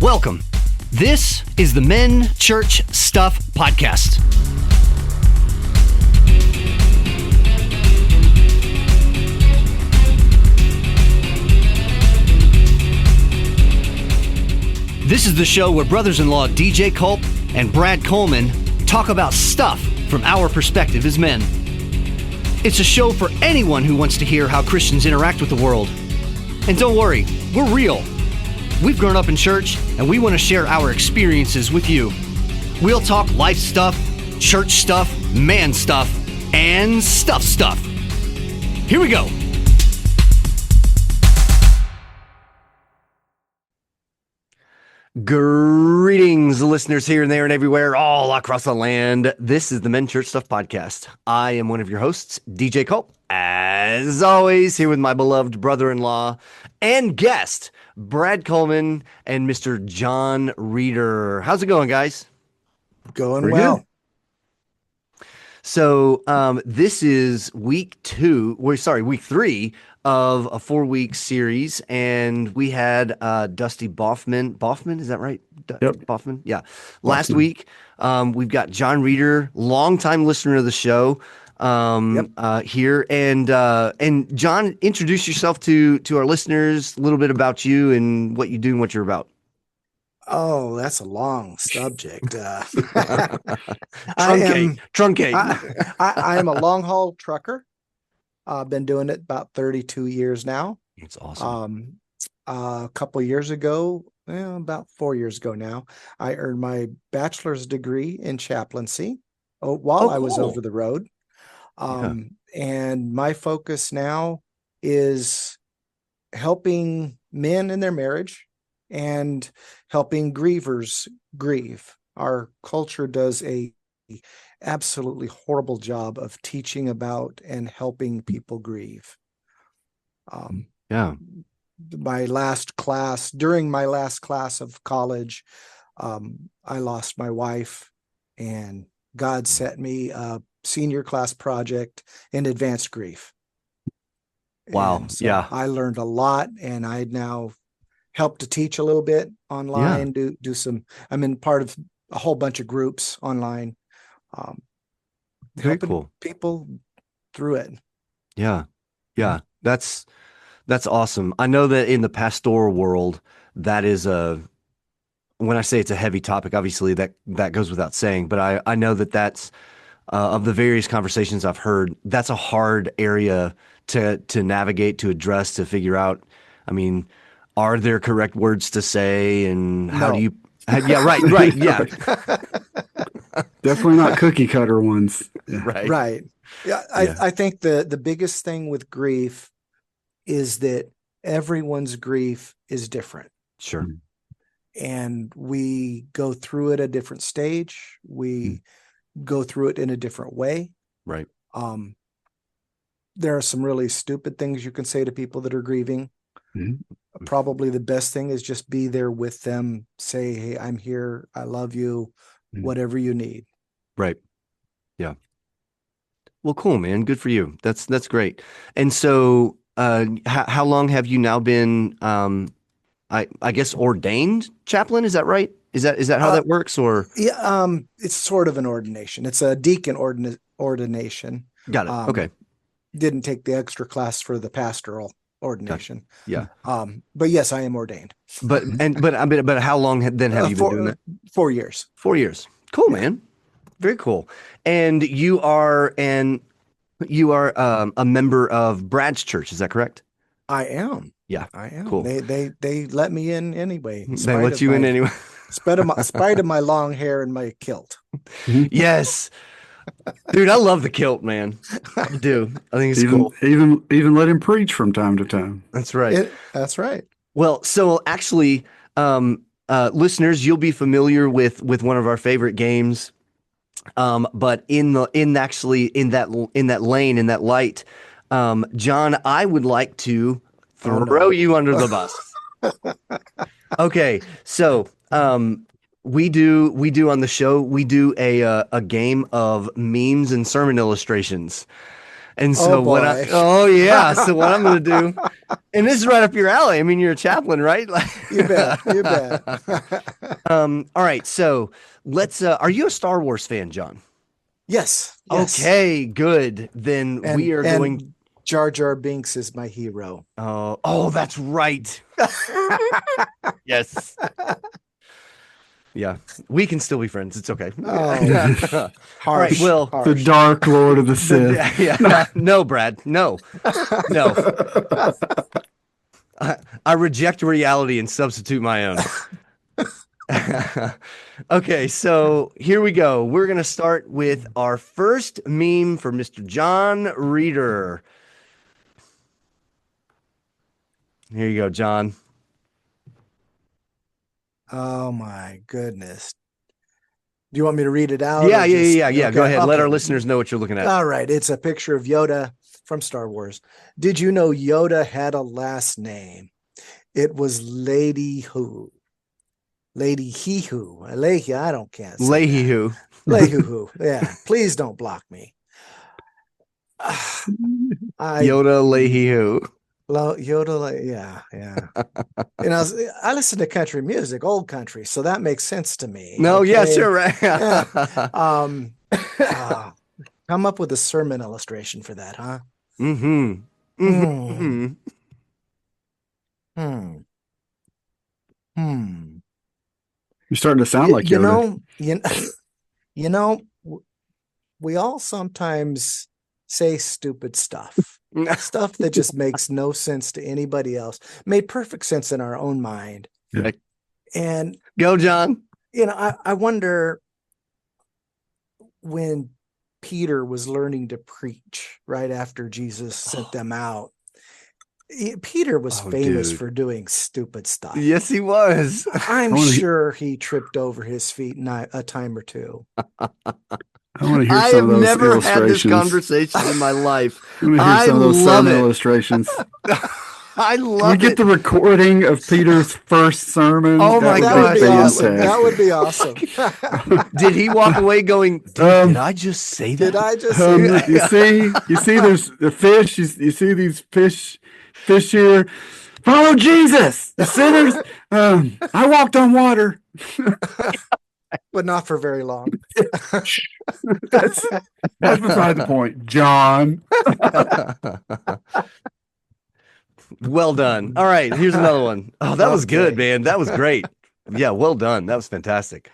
Welcome. This is the Men Church Stuff Podcast. This is the show where brothers-in-law DJ Culp and Brad Coleman talk about stuff from our perspective as men. It's a show for anyone who wants to hear how Christians interact with the world. And don't worry, we're real. We've grown up in church, and we want to share our experiences with you. We'll talk life stuff, church stuff, man stuff, and stuff. Here we go. Greetings, listeners here and there and everywhere, all across the land. This is the Men Church Stuff Podcast. I am one of your hosts, DJ Culp. As always, here with my beloved brother-in-law and guest, Brad Coleman and Mr. John Reeder. How's it going, guys? Going Pretty well. Good. So this is week 3 of a 4-week series, and we had Dusty Boffman, is that right? Yep. Boffman, yeah. Last week, we've got John Reeder, longtime listener of the show, here, and John, introduce yourself to our listeners, a little bit about you and what you do and what you're about. Oh, that's a long subject. Truncate. I am a long haul trucker. I've been doing it about 32 years now. It's awesome. A couple years ago, about 4 years ago now, I earned my bachelor's degree in chaplaincy while I was over the road. And my focus now is helping men in their marriage and helping grievers grieve. Our culture does a absolutely horrible job of teaching about and helping people grieve. During my last class of college, I lost my wife, and God set me a senior class project in advanced grief. Wow. So I learned a lot, and I now help to teach a little bit online, do some, I'm in part of a whole bunch of groups online. Very cool. People through it. Yeah. That's awesome. I know that in the pastoral world, that is when I say it's a heavy topic, obviously that goes without saying, but I know that's of the various conversations I've heard, that's a hard area to navigate, to address, to figure out. I mean, are there correct words to say, and how do you? Yeah, right. Yeah, definitely not cookie cutter ones. Yeah. Right. Yeah, I think the biggest thing with grief is that everyone's grief is different. Sure. And we go through it a different stage. We go through it in a different way. Right. There are some really stupid things you can say to people that are grieving. Mm-hmm. Probably the best thing is just be there with them. Say, hey, I'm here. I love you. Whatever you need. Right. Yeah. Well, cool, man. Good for you. That's great. And so, how long have you now been, I guess, ordained chaplain? Is that right? Is that how that works? Or it's sort of an ordination. It's a deacon ordination. Got it. Okay. Didn't take the extra class for the pastoral ordination. Yeah. But yes, I am ordained. But how long then have you been doing that? 4 years. 4 years. Cool, man. Very cool. And you are a member of Brad's church. Is that correct? I am. Yeah. I am. Cool. They let me in anyway. They let you in anyway. Spite of my long hair and my kilt. Yes. Dude, I love the kilt, man. I do. I think it's cool. Even let him preach from time to time. That's right. That's right. Well, so actually, listeners, you'll be familiar with one of our favorite games. But in that light, John, I would like to throw you under the bus. Okay, so we do on the show, we do a game of memes and sermon illustrations. And Oh so what boy. so what I'm going to do, and this is right up your alley. I mean, you're a chaplain, right? You bet. You bet. All right. So are you a Star Wars fan, John? Yes. Yes. Okay, good. Then we are going. And Jar Jar Binks is my hero. Oh, that's right. Yes. Yeah, we can still be friends. It's okay. Oh, All right. harsh. Well, The harsh. Dark Lord of the Sith. yeah. No, Brad. No. No. I reject reality and substitute my own. Okay, so here we go. We're going to start with our first meme for Mr. John Reeder. Here you go, John. Oh my goodness. Do you want me to read it out? Yeah. Okay, Go ahead. Let okay. our listeners know what you're looking at. All right. It's a picture of Yoda from Star Wars. Did you know Yoda had a last name? It was Lady Who. Lady He Who. Leahy, I don't can't say Leahy that. who? Leahy Who. Yeah. Please don't block me. Yoda Leahy who? Yoda, yeah. And I listen to country music, old country, so that makes sense to me. No, okay? yeah, sure, right. Come up with a sermon illustration for that, huh? Mm-hmm. Mm-hmm. You're starting to sound like Yoda. You know, we all sometimes say stupid stuff. Stuff that just makes no sense to anybody else. Made perfect sense in our own mind. Yeah. And Go, John. I wonder when Peter was learning to preach right after Jesus sent them out. Peter was famous for doing stupid stuff. Yes, he was. I'm sure he tripped over his feet a time or two. I want to hear I some have of those never had this illustrations. conversation in my life. I want to hear some of those sermon illustrations. I love Can we get the recording of Peter's first sermon? Oh my That would be gosh. awesome. That would be awesome. Did he walk away going, did I just say that? Did I just say that? You see there's the fish. You see these fish here. Follow Jesus, the sinners. I walked on water. But not for very long. That's beside the point, John. Well done. All right, here's another one. Oh, that was good, man. That was great. Yeah, well done. That was fantastic.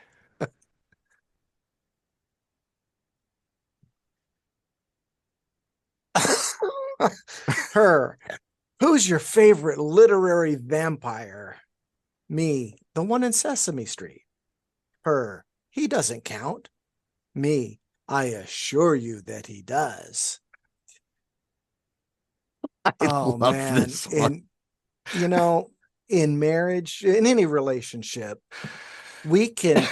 Her. Who's your favorite literary vampire? Me, the one in Sesame Street. Her. He doesn't count. Me, I assure you that he does. Oh man. This one. In marriage, in any relationship, we can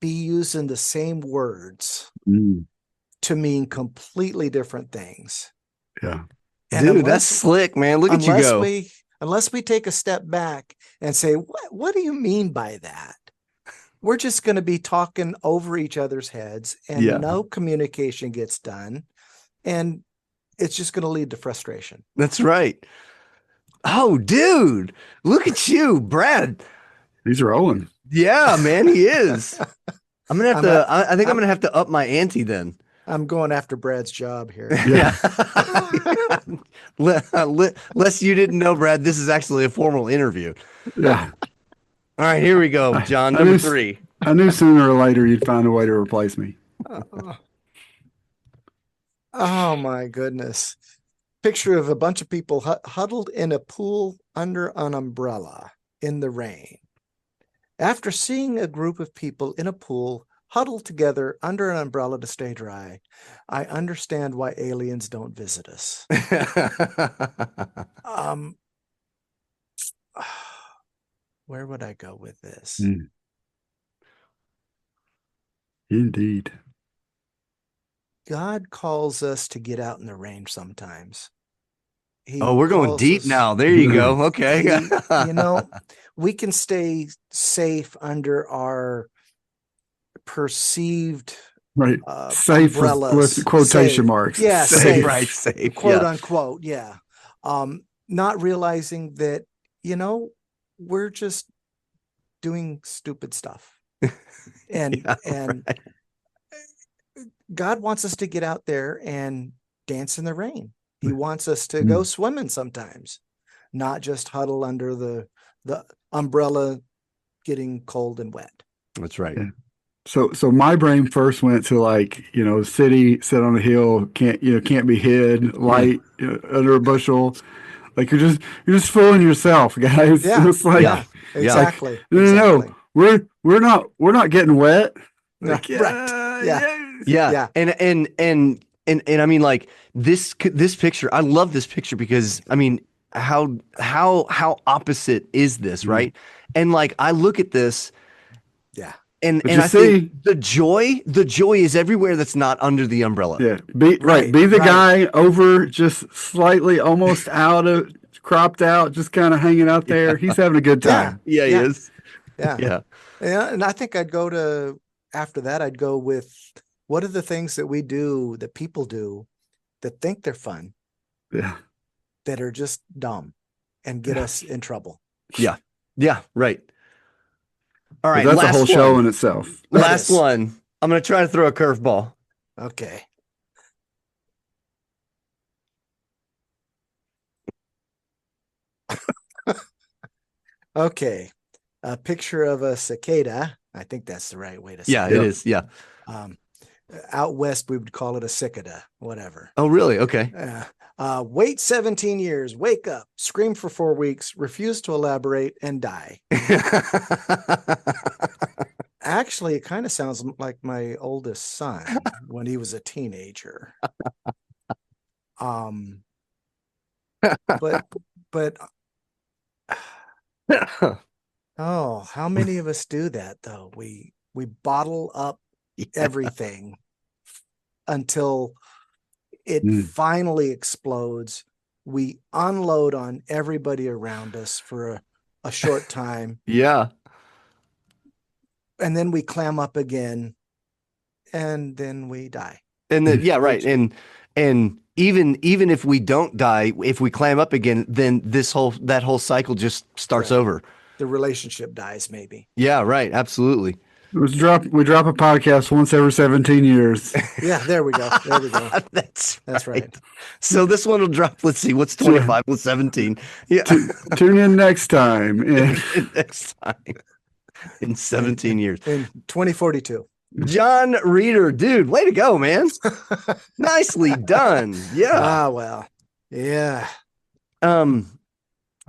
be using the same words to mean completely different things. Yeah. And dude, that's slick, man. Look at you go. Unless we take a step back and say, what do you mean by that? We're just going to be talking over each other's heads and no communication gets done. And it's just going to lead to frustration. That's right. Oh, dude, look at you, Brad. He's rolling. Yeah, man, he is. I'm going to have to, I think I'm going to have to up my ante then. I'm going after Brad's job here. Yeah. Lest you didn't know, Brad, this is actually a formal interview. Yeah. All right, here we go, John. Number 3. I knew sooner or later you'd find a way to replace me. Oh my goodness. Picture of a bunch of people huddled in a pool under an umbrella in the rain. After seeing a group of people in a pool huddled together under an umbrella to stay dry, I understand why aliens don't visit us. Where would I go with this? Indeed. God calls us to get out in the rain sometimes. We're going deep now. There you go. Okay. We can stay safe under our perceived Right. Safe umbrellas, with quotation safe. marks. Yeah, Safe. Right, safe. quote Yeah. unquote. Yeah. Not realizing that, we're just doing stupid stuff. And Yeah, and right. God wants us to get out there and dance in the rain. He wants us to go swimming sometimes, not just huddle under the umbrella getting cold and wet. That's right. Yeah. So my brain first went to like, city set on a hill, can't be hid, light under a bushel. Like you're just fooling yourself, guys. Yeah. It's like, Yeah. Yeah. like, Exactly. no, Exactly. we're not getting wet. No, Like, right. Yeah. Yeah. Yeah. And I mean, like this picture, I love this picture because I mean, how opposite is this, right? And like I look at this Yeah. and But and you I think see, the joy is everywhere that's not under the umbrella. yeah, be Right, the right. guy over just slightly almost out of cropped out, just kind of hanging out there. He's having a good Yeah. time. Yeah, he Yeah. is. Yeah. Yeah. Yeah. And I think after that, I'd go with what are the things that we do, that people do that think they're fun, Yeah. that are just dumb and get us in trouble. Yeah. Yeah, right. All But right, that's a last whole show one. in itself. That Last is. one. I'm going to try to throw a curveball. Okay. Okay. A picture of a cicada. I think that's the right way to say Yeah, it. it is. Yeah. Out west, we would call it a cicada, whatever. Oh, really? Okay. Wait 17 years, wake up, scream for 4 weeks, refuse to elaborate, and die. Actually, it kind of sounds like my oldest son when he was a teenager. But oh, how many of us do that though? We bottle up everything until it finally explodes. We unload on everybody around us for a short time. Yeah. And then we clam up again, and then we die. And then, yeah, right. And even if we don't die, if we clam up again, then that whole cycle just starts Right. over. The relationship dies, maybe. Yeah, right. Absolutely. We drop a podcast once every 17 years. Yeah, there we go. There we go. That's right. So this one will drop. Let's see, what's 25 with 17? Yeah. Tune in next time. Next time in 17 years. In 2042. John Reeder, dude, way to go, man. Nicely done. Yeah. Well. Yeah. All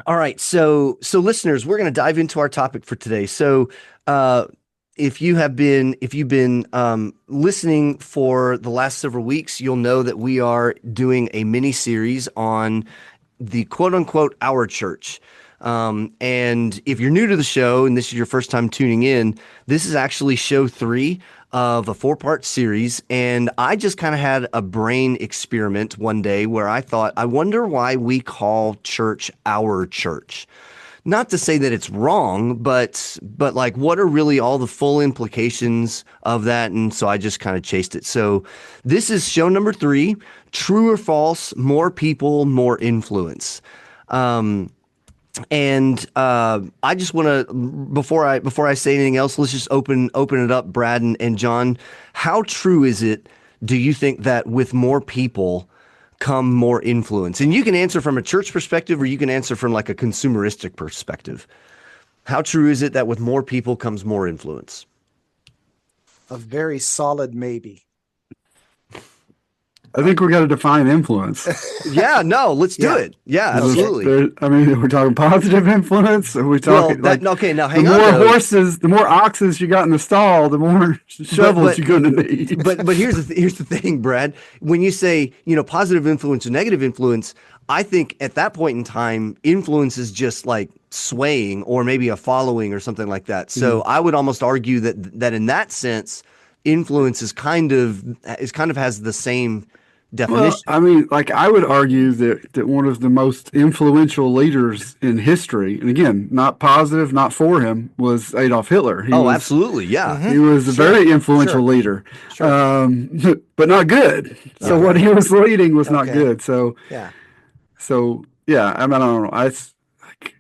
right. So listeners, we're going to dive into our topic for today. So, if you've been listening for the last several weeks, you'll know that we are doing a mini series on the quote unquote our church. And if you're new to the show and this is your first time tuning in, this is actually show 3 of a 4-part series. And I just kind of had a brain experiment one day where I thought, I wonder why we call church our church. Not to say that it's wrong, but like, what are really all the full implications of that? And so I just kind of chased it. So this is show number 3, true or false, more people, more influence. And I just want to, before I say anything else, let's just open it up, Brad and John. How true is it, do you think, that with more people come more influence? And you can answer from a church perspective, or you can answer from like a consumeristic perspective. How true is it that with more people comes more influence? A very solid maybe. I think we got to define influence. Yeah, no, let's do it. Yeah, absolutely. I mean, we're talking positive influence. Are we talking okay? Now, hang the on. more horses, the more oxes you got in the stall, the more shovels you're going to need. But here's the thing, Brad. When you say positive influence or negative influence, I think at that point in time, influence is just like swaying or maybe a following or something like that. So I would almost argue that in that sense, influence is kind of has the same definition. I mean, like I would argue that one of the most influential leaders in history, and again, not positive, not for him, was Adolf Hitler. Absolutely, yeah. He was a very influential leader, but not good. So what he was leading was not good. So yeah. Yeah, I mean, I don't know. Like,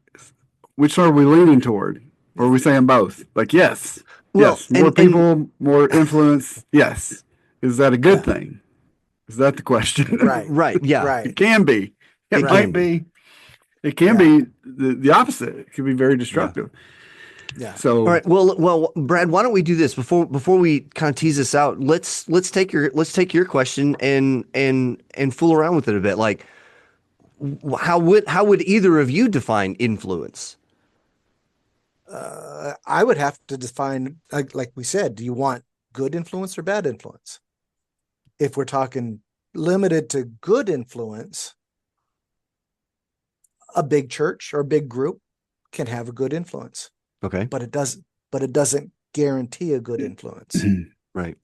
which are we leaning toward? Or are we saying both? Like, yes, more people, more influence. Yes, is that a good thing? Is that the question? Right. Yeah. Right. It can be. It might be. It can be the opposite. It can be very destructive. Yeah. So all right. Well, Brad, why don't we do this before we kind of tease this out? Let's take your question and fool around with it a bit. Like, how would either of you define influence? I would have to define, like we said, do you want good influence or bad influence? If we're talking limited to good influence, a big church or a big group can have a good influence. Okay. But it doesn't guarantee a good influence. Right.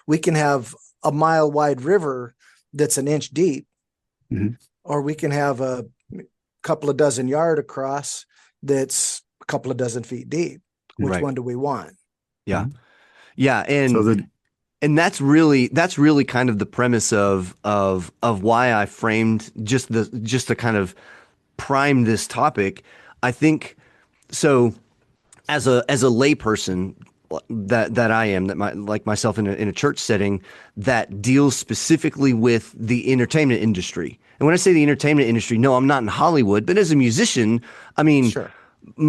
We can have a mile wide river that's an inch deep, or we can have a couple of dozen yard across that's a couple of dozen feet deep. Which one do we want? Yeah. Yeah. And that's really kind of the premise of why I framed just to kind of prime this topic. I think so. As a layperson that I am, like myself in a church setting that deals specifically with the entertainment industry. And when I say the entertainment industry, no, I'm not in Hollywood, but as a musician, I mean,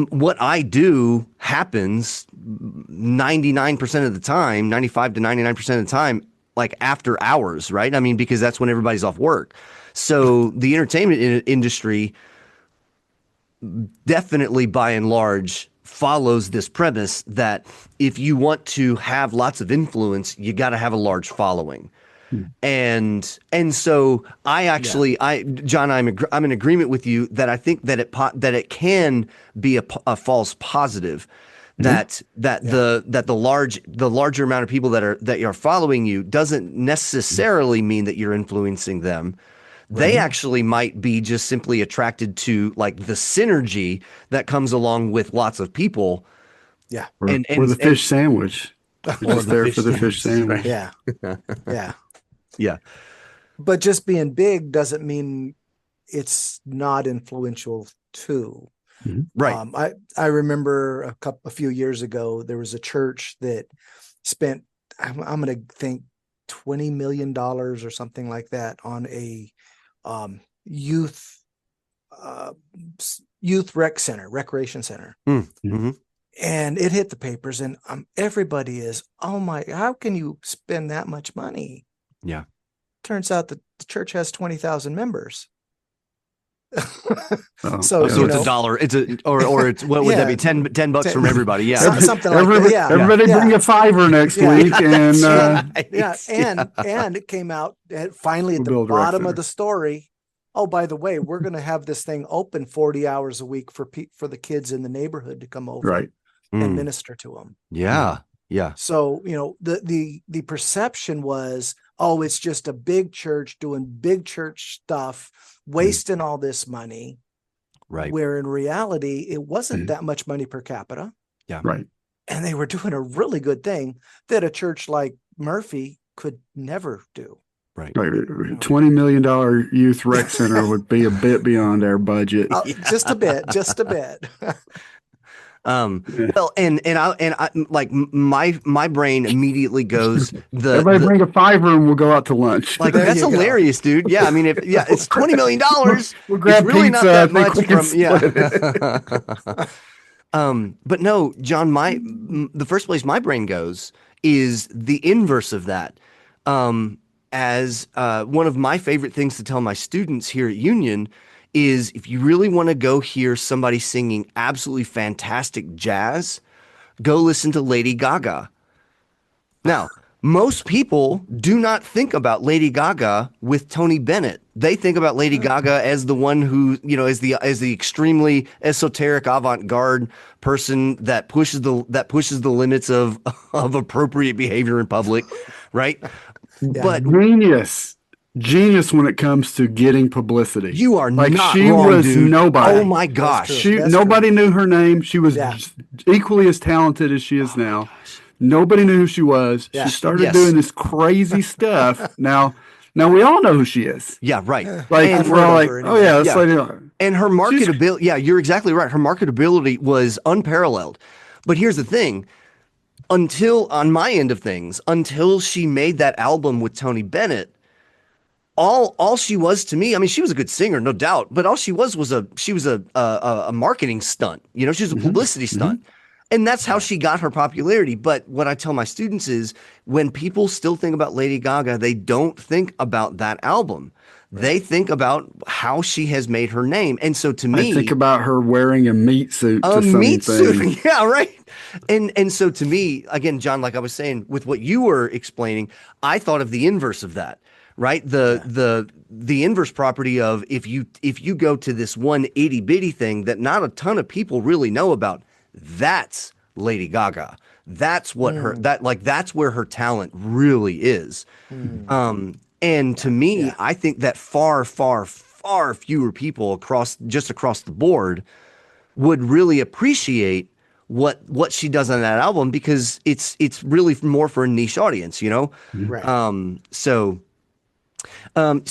what I do happens 99% of the time, 95 to 99% of the time, like after hours, right? I mean, because that's when everybody's off work. So the entertainment industry definitely, by and large, follows this premise that if you want to have lots of influence, you got to have a large following. And so John, I'm in agreement with you that I think that it can be a false positive, that the larger amount of people that are following you doesn't necessarily mean that you're influencing them. They actually might be just simply attracted to like the synergy that comes along with lots of people. Yeah. Or the fish sandwich. We're just there for the fish sandwich. Yeah. Yeah. Yeah. But just being big doesn't mean it's not influential too. Right. I remember a few years ago, there was a church that spent, I'm going to think $20 million or something like that on a youth recreation center. And it hit the papers, and everybody is, oh my, how can you spend that much money? Yeah. Turns out that the church has 20,000 members. So it's $1. It's what would that be? 10 bucks from everybody. Yeah. Something like that. Yeah. Everybody bring a $5 next week. And it came out finally at the bottom of the story. Oh, by the way, we're going to have this thing open 40 hours a week for the kids in the neighborhood to come over and minister to them. Yeah. Yeah. So, the perception was, oh, it's just a big church doing big church stuff, wasting all this money. Right. Where in reality, it wasn't that much money per capita. Yeah. Right. And they were doing a really good thing that a church like Murphy could never do. Right. $20 million youth rec center would be a bit beyond our budget. Just a bit. Well, and I like my brain immediately goes everybody bring a $5 and we'll go out to lunch. Like that's hilarious, dude. Yeah, I mean, it's $20 million. We'll grab it's really pizza. Not that much from but no, John. The first place my brain goes is the inverse of that. As one of my favorite things to tell my students here at Union is if you really want to go hear somebody singing absolutely fantastic jazz, go listen to Lady Gaga. Now, most people do not think about Lady Gaga with Tony Bennett. They think about Lady Gaga as the one who, as the extremely esoteric avant-garde person that pushes the limits of appropriate behavior in public, right? But genius. genius when it comes to getting publicity. You are like not she wrong, was dude. nobody. Oh my gosh. Nobody knew her name. She was Yeah. equally as talented as she is now. Nobody knew who she was. Yeah. She started Yes. doing this crazy stuff. Now we all know who she is. Yeah, right. Like I've we're heard all of like, her oh anyway. yeah, let's Yeah. let it. And her marketability, yeah, you're exactly right. Her marketability was unparalleled. But here's the thing. On my end of things, until she made that album with Tony Bennett, all she was to me, I mean, she was a good singer, no doubt, but all she was a marketing stunt. You know, she was a publicity stunt. And that's how she got her popularity. But what I tell my students is when people still think about Lady Gaga, they don't think about that album. They think about how she has made her name. And so to me, I think about her wearing a meat suit to meat something. suit. Yeah, right. And so to me, again, John, like I was saying, with what you were explaining, I thought of the inverse of that, right? The inverse property of if you go to this one itty bitty thing that not a ton of people really know about, that's Lady Gaga. That's what that's where her talent really is. And to me, I think that far, far, far fewer people across the board would really appreciate what she does on that album because it's really more for a niche audience, you know? Right. So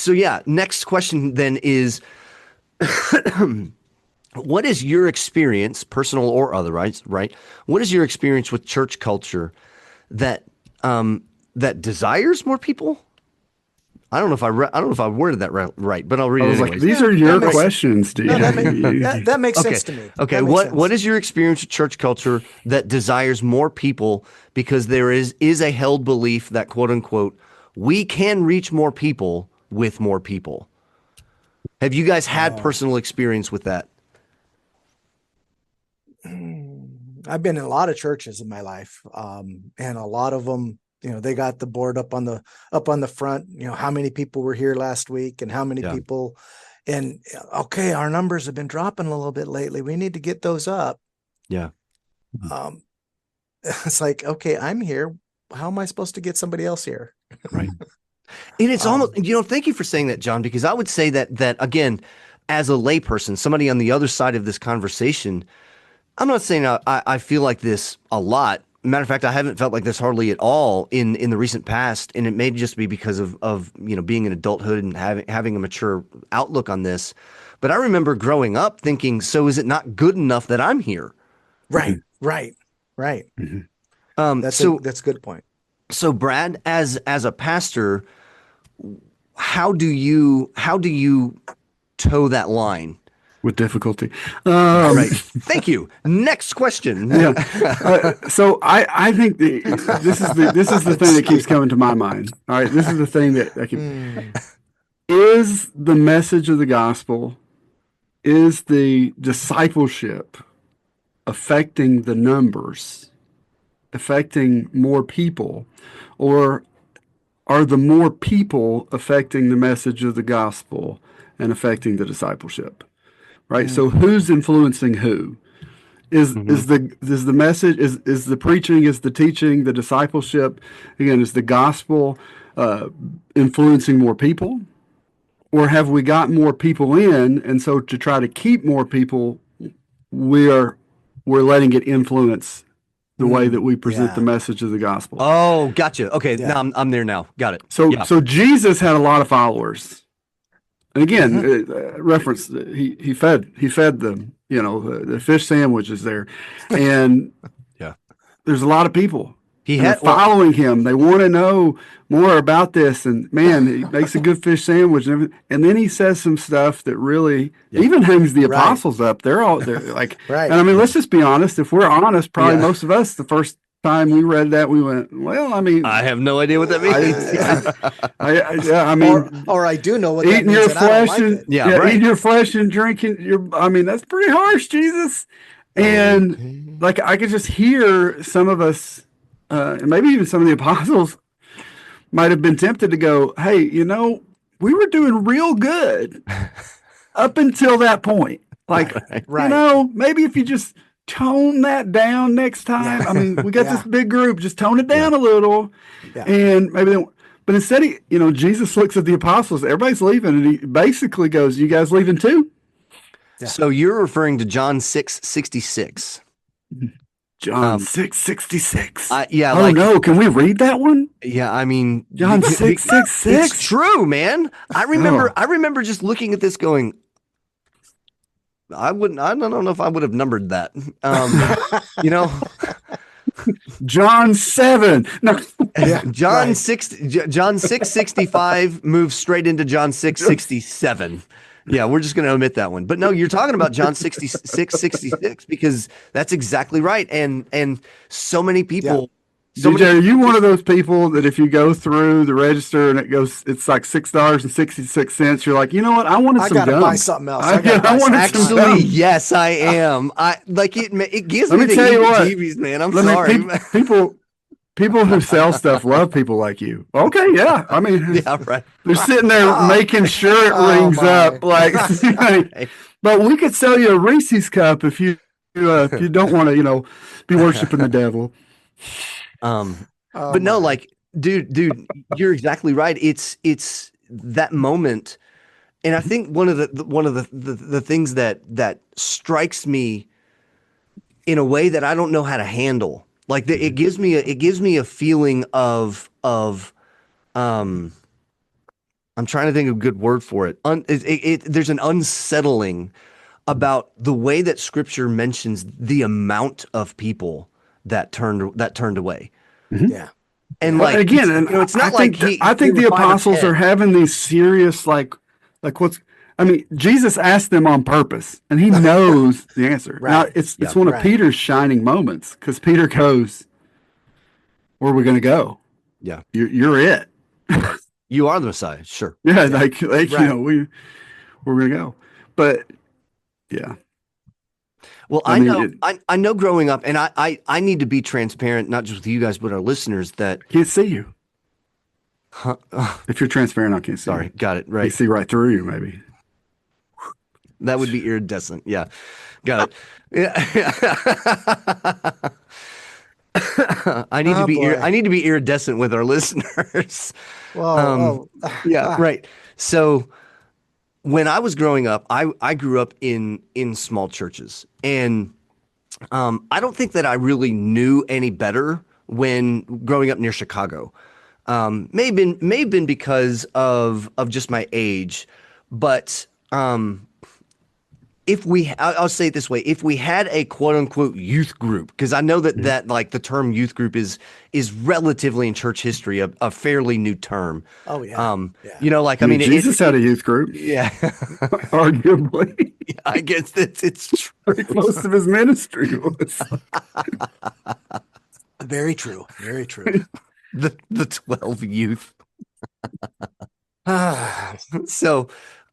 yeah, next question then is what is your experience, personal or otherwise, right? What is your experience with church culture that that desires more people? I don't know if I worded that right, but I'll read I it was anyways. like, these are your makes- questions, dude. No, that makes sense to me. Okay, That makes sense. what is your experience with church culture that desires more people because there is a held belief that quote unquote we can reach more people with more people? Have you guys had personal experience with that? I've been in a lot of churches in my life, and a lot of them, you know, they got the board up on the front. You know, how many people were here last week, and how many people. And okay, our numbers have been dropping a little bit lately. We need to get those up. Yeah. It's like, okay, I'm here. How am I supposed to get somebody else here? Right. And it's almost, you know, thank you for saying that, John, because I would say that again, as a layperson, somebody on the other side of this conversation, I'm not saying I feel like this a lot. Matter of fact, I haven't felt like this hardly at all in the recent past, and it may just be because of you know being in adulthood and having a mature outlook on this. But I remember growing up thinking, so is it not good enough that I'm here? Right. That's a good point. So Brad, as a pastor, how do you toe that line? With difficulty. Right. Thank you. Next question. Yeah. So I think this is the thing that keeps coming to my mind. All right. This is the thing that is the message of the gospel, is the discipleship affecting the numbers, affecting more people, or are the more people affecting the message of the gospel and affecting the discipleship? Right. So who's influencing who? Is the message, is the preaching, is the teaching, the discipleship, again, is the gospel influencing more people? Or have we got more people in, and so to try to keep more people, we're letting it influence the way that we present the message of the gospel? Oh, gotcha. Okay, now I'm there now. Got it. So Jesus had a lot of followers. And again, reference, he fed them, you know, the fish sandwiches there. And there's a lot of people. They're following him. They want to know more about this. And man, he makes a good fish sandwich and everything. And then he says some stuff that really even hangs the apostles up. They're like, and I mean, let's just be honest. If we're honest, probably most of us, the first time we read that, we went, well, I mean, I have no idea what that means. I mean, or I do know what eating that means, your and I don't flesh like and it. eating your flesh and drinking I mean, that's pretty harsh, Jesus. And like, I could just hear some of us, and maybe even some of the apostles might have been tempted to go, hey, you know, we were doing real good up until that point. Like, you know, maybe if you just tone that down next time. I mean, we got this big group, just tone it down a little. And maybe But instead, Jesus looks at the apostles. Everybody's leaving, and he basically goes, "You guys leaving too?" Yeah. So you're referring to John 6:66. John 6:66. Yeah. Oh no! Can we read that one? Yeah, I mean, John 6:66. It's true, man. I remember just looking at this, going, I don't know if I would have numbered that. John 7. No. Yeah, John 6:65 moves straight into John 6:67. Yeah, we're just going to omit that one. But no, you're talking about John 66 because that's exactly right. And so many people. Yeah. DJ, are you one of those people that if you go through the register and it's like $6.66, you're like, you know what? I wanted some gum. I gotta buy something else. Actually, yes, I am. It gives me the heebie-jeebies, man. I'm sorry. People who sell stuff love people like you. Okay, yeah. I mean, yeah, right. They're sitting there making sure it rings up. Like, but we could sell you a Reese's cup if you don't want to, be worshiping the devil. But no, like, dude, you're exactly right. It's that moment, and I think one of the things that strikes me in a way that I don't know how to handle. Like it gives me a feeling of I'm trying to think of a good word for it. There's an unsettling about the way that Scripture mentions the amount of people that turned away. Mm-hmm. Yeah, and like again, it's not I think the apostles are having these serious Jesus asked them on purpose, and he knows the answer. Right. Now, it's one of Peter's shining moments because Peter goes, "Where are we going to go? Yeah, you're it. You are the Messiah. Sure. Yeah, right. we're going to go." But yeah. Well, I know growing up, and I need to be transparent, not just with you guys, but our listeners that can't see you. If you're transparent, I can't see. Sorry, you. Got it. Right. You see right through you, maybe. That would be iridescent. Yeah. Got it. Yeah. I need to be iridescent with our listeners. Yeah, right. So when I was growing up, I grew up in small churches, and I don't think that I really knew any better when growing up near Chicago. May have been because of just my age, but I'll say it this way, if we had a quote unquote youth group, because I know that like the term youth group is relatively in church history a fairly new term. Oh yeah. Jesus had a youth group. Yeah. Arguably. Yeah, I guess it's true. Most of his ministry was. Very true. Very true. The 12 youth. So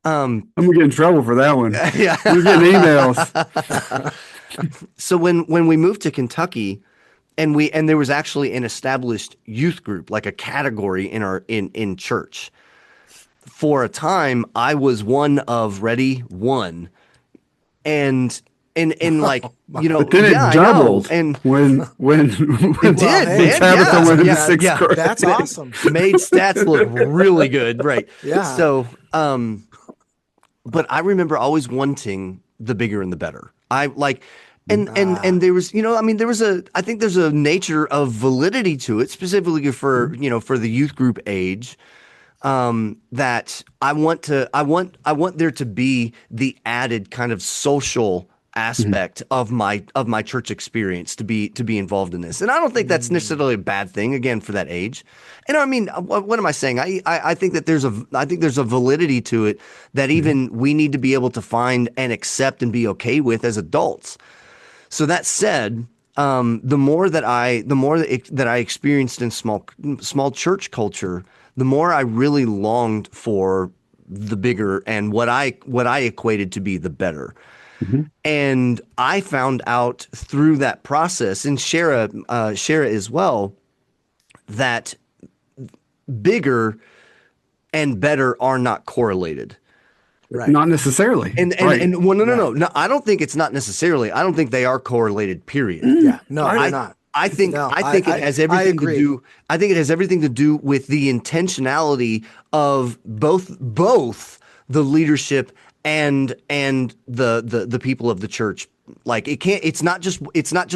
I'm gonna get in trouble for that one. Yeah, we're getting emails. So when we moved to Kentucky, and there was actually an established youth group, like a category in church. For a time, I was one of one, and like but then it doubled. And when it did, Tabitha went into sixth grade. That's awesome. Made stats look really good, right? Yeah. So, but I remember always wanting the bigger and the better. I like, and there was, I think there's a nature of validity to it, specifically for the youth group age, that I want there to be the added kind of social aspect of my church experience to be involved in this. And I don't think that's necessarily a bad thing, again, for that age. And I mean, what am I saying? I think that there's a validity to it that even we need to be able to find and accept and be okay with as adults. So that said, the more that I experienced in small church culture, the more I really longed for the bigger and what I equated to be the better. Mm-hmm. And I found out through that process, and Shara as well, that bigger and better are not correlated. Right. Not necessarily. And no, I don't think it's not necessarily. I don't think they are correlated, period. Yeah. No, they're not. I think No, I think it has everything to agree. do. I think it has everything to do with the intentionality of both the leadership and the people of the church. Like it can't. It's not just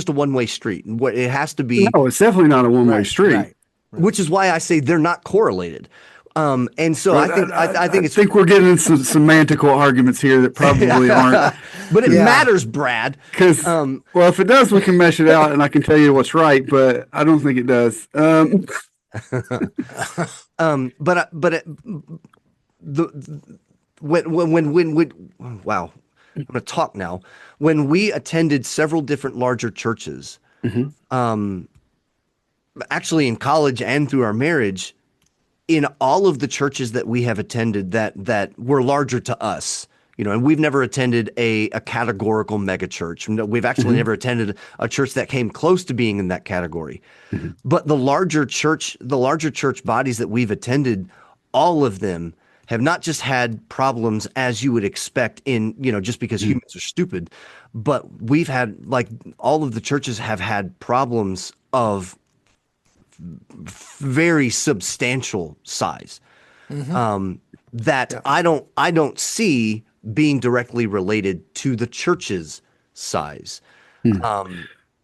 a one-way street. What it has to be, No, it's definitely not a one-way Right, street. right. which is why I say they're not correlated. And so But I think it's we're getting into some semantical arguments here that probably aren't. but it Yeah. matters, Brad. Because, well, if it does, we can mesh it out and I can tell you what's right, but I don't think it does. Wow, I'm going to talk now. When we attended several different larger churches, actually in college and through our marriage, in all of the churches that we have attended that were larger to us, and we've never attended a categorical mega church. We've actually never attended a church that came close to being in that category. But the larger church bodies that we've attended, all of them have not just had problems as you would expect in, just because humans are stupid, but we've had, like, all of the churches have had problems of very substantial size that I don't see being directly related to the church's size. No,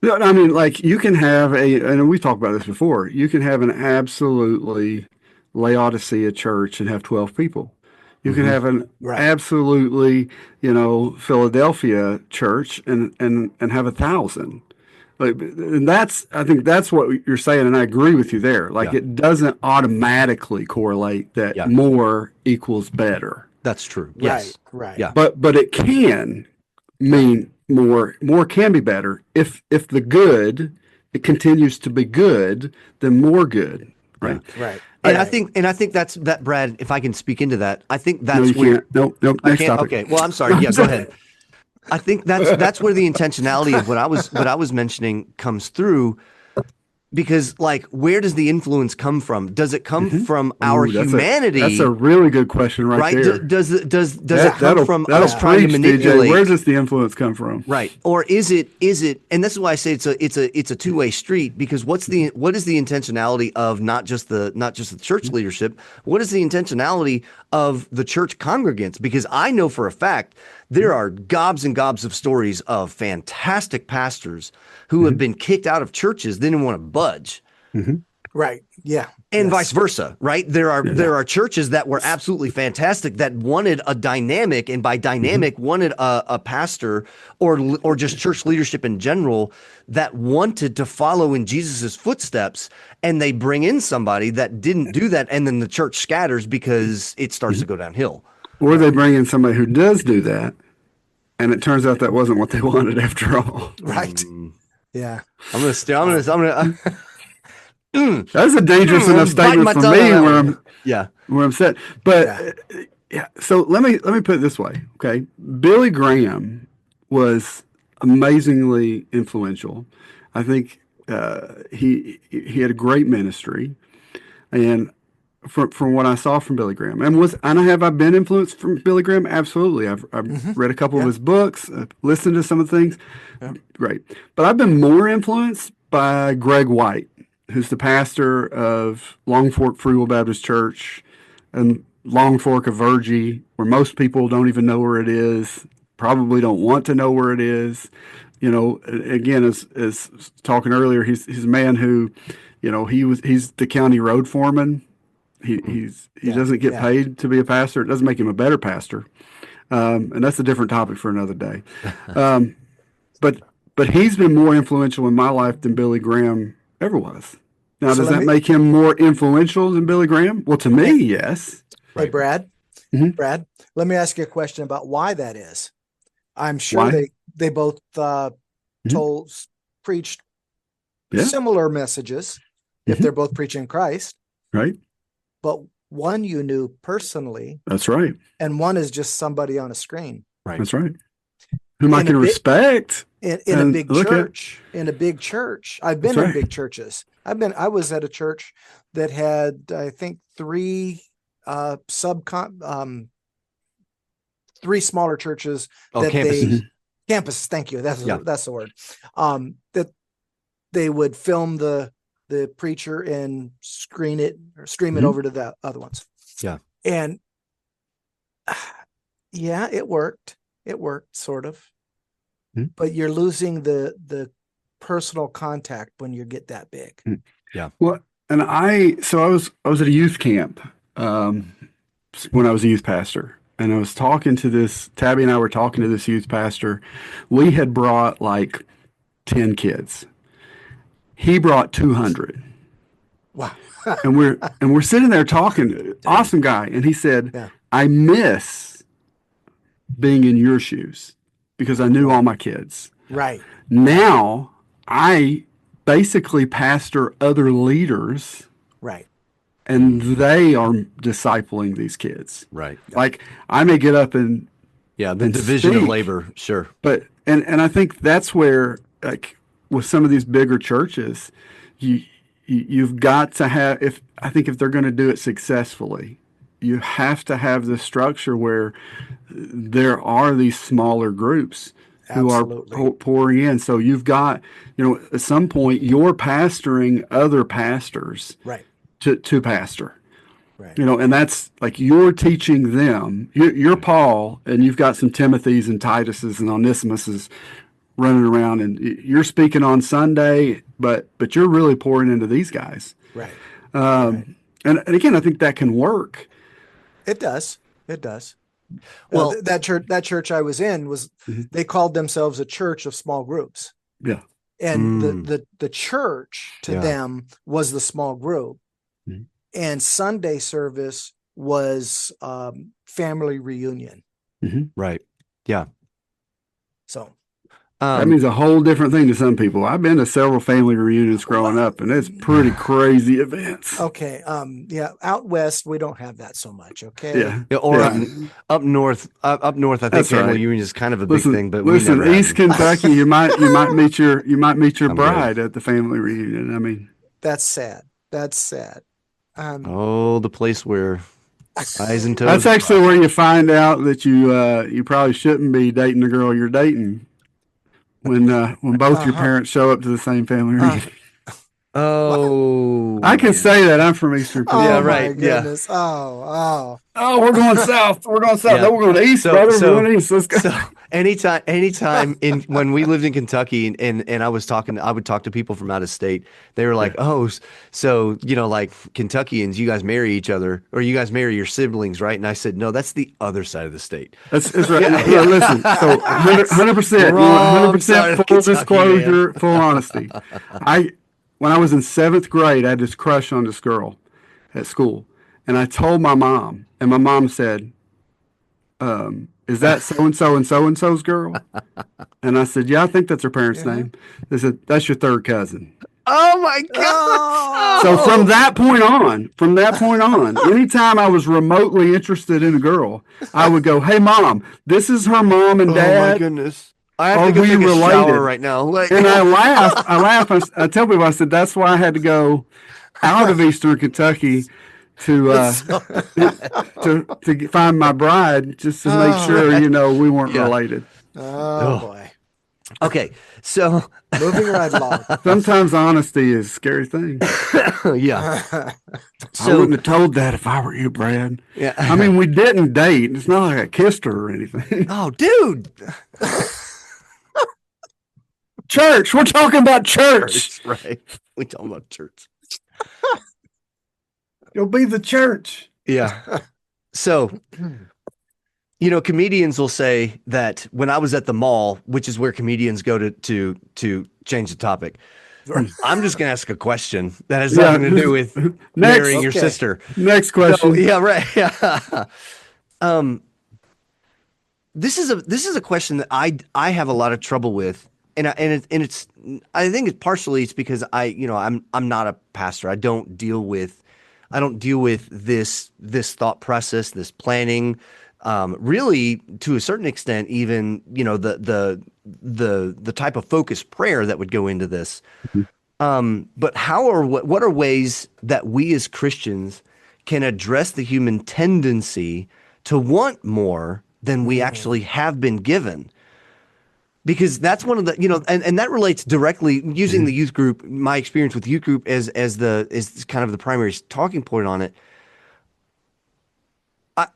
I mean, like you can have and we've talked about this before, you can have an absolutely Laodicea church and have 12 people. You can have an absolutely, Philadelphia church and have 1,000. Like, and I think that's what you're saying, and I agree with you there. Like, it doesn't automatically correlate that more equals better. That's true. Yes. Right. Yeah. But it can mean more can be better if the good, it continues to be good, then more good. Right. Right. And I think that's that, Brad, if I can speak into that, I think that's No, you where can't. Nope. I Next can't. topic. Okay. Well, I'm sorry. Yeah, go ahead. I think that's where the intentionality of what I was mentioning comes through, because, like, where does the influence come from? Does it come from our humanity? That's a really good question right there. Does it come from us that'll trying to preach, manipulate? DJ. Where does the influence come from? Right. Or is it, and this is why I say it's a two-way street, because what is the intentionality of not just the church leadership? What is the intentionality of the church congregants? Because I know for a fact there are gobs and gobs of stories of fantastic pastors who have been kicked out of churches, they didn't want to budge. Right. Yeah. And vice versa, right? There are churches that were absolutely fantastic that wanted a dynamic, and by dynamic wanted a pastor or just church leadership in general that wanted to follow in Jesus's footsteps, and they bring in somebody that didn't do that, and then the church scatters because it starts to go downhill. Or they bring in somebody who does do that, and it turns out that wasn't what they wanted after all. Right. Yeah. I'm gonna. That's a dangerous enough statement for me where I'm set. But so let me put it this way, okay? Billy Graham was amazingly influential. I think he had a great ministry, and from what I saw from Billy Graham, have I been influenced from Billy Graham? Absolutely. I've read a couple of his books, listened to some of the things. Great. But I've been more influenced by Greg White, who's the pastor of Long Fork Free Will Baptist Church and Long Fork of Virgie, where most people don't even know where it is, probably don't want to know where it is. Again, as talking earlier, he's a man who, he's the county road foreman. He doesn't get paid to be a pastor. It doesn't make him a better pastor. And that's a different topic for another day. But he's been more influential in my life than Billy Graham ever was. Now, does that make him more influential than Billy Graham? Well, to me, yes. Hey, Brad. Brad, let me ask you a question about why that is. I'm sure they both preached similar messages if they're both preaching Christ. Right. But one you knew personally. That's right. And one is just somebody on a screen. Right. That's right. Whom I can respect. In a big church. In a big church. I've been in big churches. I was at a church that had, I think, three smaller churches. Campuses. Campuses. Thank you. That's the word. That they would film the preacher and stream it over to the other ones. Yeah. And yeah, it worked sort of, but you're losing the personal contact when you get that big. Yeah. Well, and I was at a youth camp when I was a youth pastor, and I was talking to this, Tabby and I were talking to this youth pastor. We had brought like 10 kids. He brought 200. Wow. and we're sitting there talking, awesome guy. And he said, Yeah. I miss being in your shoes because I knew all my kids. Right. Now I basically pastor other leaders. Right. And they are discipling these kids. Right. Like I may get up and the division of speak, labor. Sure. But and I think that's where, like with some of these bigger churches, you've got to have, if they're going to do it successfully, you have to have the structure where there are these smaller groups who Absolutely. are pouring in. So you've got, at some point you're pastoring other pastors. Right. To pastor, right. And that's like you're teaching them. You're Paul, and you've got some Timothys and Tituses and Onesimuses running around, and you're speaking on Sunday, but you're really pouring into these guys. Right. And again, I think that can work. It does. Well, that church I was in was they called themselves a church of small groups. Yeah. And the church to them was the small group. And Sunday service was family reunion. Right. Yeah. So that means a whole different thing to some people. I've been to several family reunions growing up, and it's pretty crazy events. Okay. Out west we don't have that so much. Okay. Yeah. Or up north. Up north, I think That's family right. reunion is kind of a big thing. But listen, we never East Kentucky, you might meet your bride at the family reunion. I mean, that's sad. The place where eyes and toes. That's actually where you find out that you probably shouldn't be dating the girl you're dating when both your parents show up to the same family reunion. I can say that I'm from Eastern Kentucky. Yeah, right. My goodness. Yeah. Oh, we're going south. We're going south. Yeah. No, we're going east, brother. We're going east. Let's go. So anytime when we lived in Kentucky and I would talk to people from out of state, they were like, oh, so, like Kentuckians, you guys marry each other or you guys marry your siblings, right? And I said, no, that's the other side of the state. That's right. Yeah, listen, so 100%, 100% full disclosure, full honesty. When I was in 7th grade, I had this crush on this girl at school. And I told my mom, and my mom said, is that so-and-so and so-and-so's girl? And I said, yeah, I think that's her parents' name. They said, that's your third cousin. Oh my God. So from that point on, anytime I was remotely interested in a girl, I would go, hey, Mom, this is her mom and dad. Oh my goodness. I have to go take a shower right now. And I laugh. I tell people, I said, that's why I had to go out of Eastern Kentucky to find my bride, just to make sure, we weren't related. Oh boy. Okay. So moving right along. Sometimes honesty is a scary thing. Yeah. I wouldn't have told that if I were you, Brad. Yeah. I mean, we didn't date. It's not like I kissed her or anything. Oh, dude. Church. We're talking about church. Right. We're talking about church. You'll be the church. Yeah. So, comedians will say that when I was at the mall, which is where comedians go to change the topic, I'm just going to ask a question that has nothing to do with marrying your sister. Next question. So, yeah, right. Yeah. This is a question that I have a lot of trouble with. And it's I think it's partially because I'm not a pastor. I don't deal with this thought process, this planning, really to a certain extent, even the type of focused prayer that would go into this. But what are ways that we as Christians can address the human tendency to want more than we actually have been given? because that's one of the, and that relates directly using the youth group, my experience with youth group as kind of the primary talking point on it.